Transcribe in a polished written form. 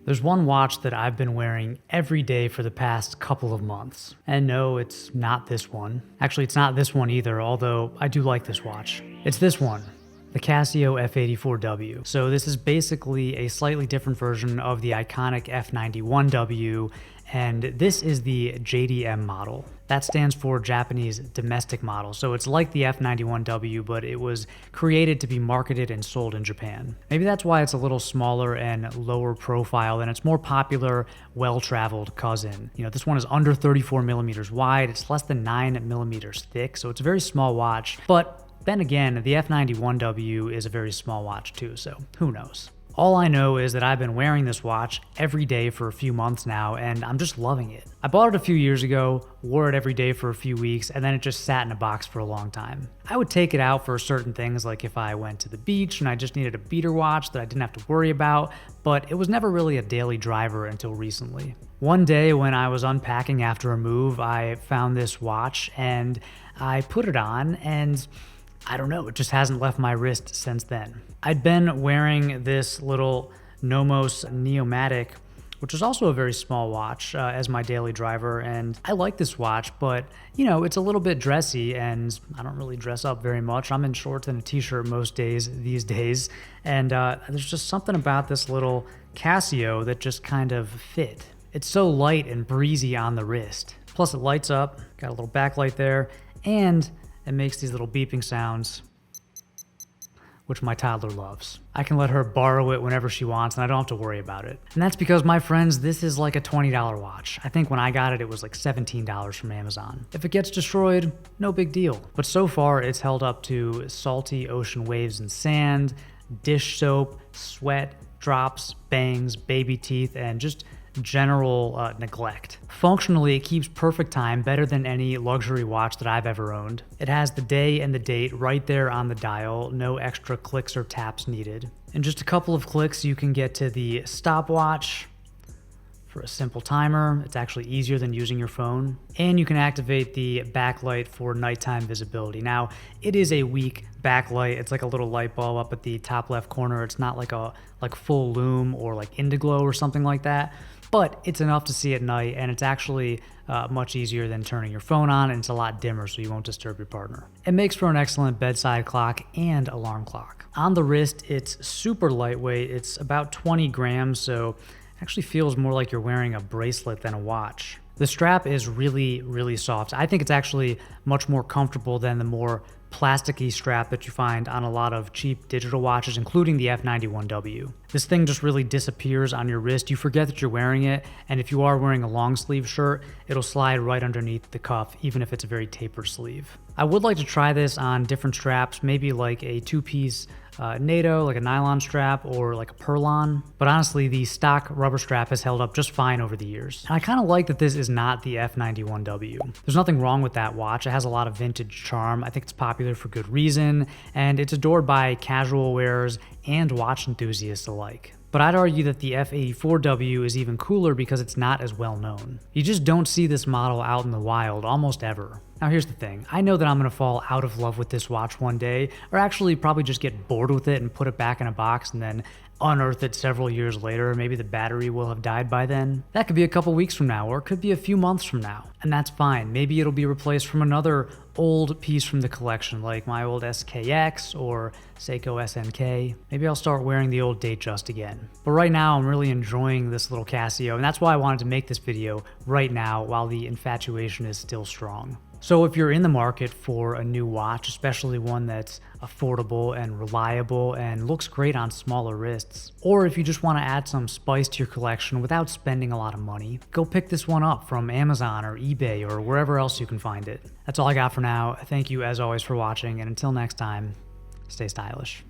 There's one watch that I've been wearing every day for the past couple of months. And no, it's not this one. Actually, it's not this one either, although I do like this watch. It's this one, the Casio F84W. So this is basically a slightly different version of the iconic F-91W, and this is the JDM model. That stands for Japanese domestic model. So it's like the F-91W, but it was created to be marketed and sold in Japan. Maybe that's why it's a little smaller and lower profile than its more popular, well-traveled cousin. You know, this one is under 34 millimeters wide. It's less than 9 millimeters thick, so it's a very small watch. But then again, the F-91W is a very small watch too, so who knows? All I know is that I've been wearing this watch every day for a few months now, and I'm just loving it. I bought it a few years ago, wore it every day for a few weeks, and then it just sat in a box for a long time. I would take it out for certain things, like if I went to the beach and I just needed a beater watch that I didn't have to worry about, but it was never really a daily driver until recently. One day when I was unpacking after a move, I found this watch and I put it on, and I don't know, it just hasn't left my wrist since then. I'd been wearing this little Nomos Neomatic, which is also a very small watch, as my daily driver, and I like this watch, but you know, it's a little bit dressy and I don't really dress up very much. I'm in shorts and a t-shirt most days these days, and there's just something about this little Casio that just kind of fit. It's so light and breezy on the wrist. Plus it lights up, got a little backlight there, and it makes these little beeping sounds, which my toddler loves. I can let her borrow it whenever she wants and I don't have to worry about it. And that's because, my friends, this is like a $20 watch. I think when I got it, it was like $17 from Amazon. If it gets destroyed, no big deal. But so far, it's held up to salty ocean waves and sand, dish soap, sweat, drops, bangs, baby teeth, and just general neglect. Functionally, it keeps perfect time, better than any luxury watch that I've ever owned. It has the day and the date right there on the dial, no extra clicks or taps needed. In just a couple of clicks, you can get to the stopwatch for a simple timer. It's actually easier than using your phone. And you can activate the backlight for nighttime visibility. Now, it is a weak backlight. It's like a little light bulb up at the top left corner. It's not like a full lume or like Indiglo or something like that, but it's enough to see at night, and it's actually much easier than turning your phone on, and it's a lot dimmer so you won't disturb your partner. It makes for an excellent bedside clock and alarm clock. On the wrist, it's super lightweight. It's about 20 grams, so it actually feels more like you're wearing a bracelet than a watch. The strap is really, really soft. I think it's actually much more comfortable than the more plasticky strap that you find on a lot of cheap digital watches, including the F-91W. This thing just really disappears on your wrist. You forget that you're wearing it, and if you are wearing a long sleeve shirt, it'll slide right underneath the cuff, even if it's a very tapered sleeve. I would like to try this on different straps, maybe like a two-piece NATO, like a nylon strap, or like a Perlon. But honestly, the stock rubber strap has held up just fine over the years. And I kind of like that this is not the F-91W. There's nothing wrong with that watch. It has a lot of vintage charm. I think it's popular for good reason, and it's adored by casual wearers and watch enthusiasts alike. But I'd argue that the F-84W is even cooler because it's not as well known. You just don't see this model out in the wild almost ever. Now here's the thing, I know that I'm gonna fall out of love with this watch one day, or actually probably just get bored with it and put it back in a box and then unearth it several years later. Maybe the battery will have died by then. That could be a couple weeks from now, or it could be a few months from now. And that's fine. Maybe it'll be replaced from another old piece from the collection, like my old SKX or Seiko SNK. Maybe I'll start wearing the old Datejust again. But right now, I'm really enjoying this little Casio, and that's why I wanted to make this video right now while the infatuation is still strong. So if you're in the market for a new watch, especially one that's affordable and reliable and looks great on smaller wrists, or if you just want to add some spice to your collection without spending a lot of money, go pick this one up from Amazon or eBay or wherever else you can find it. That's all I got for now. Thank you as always for watching, and until next time, stay stylish.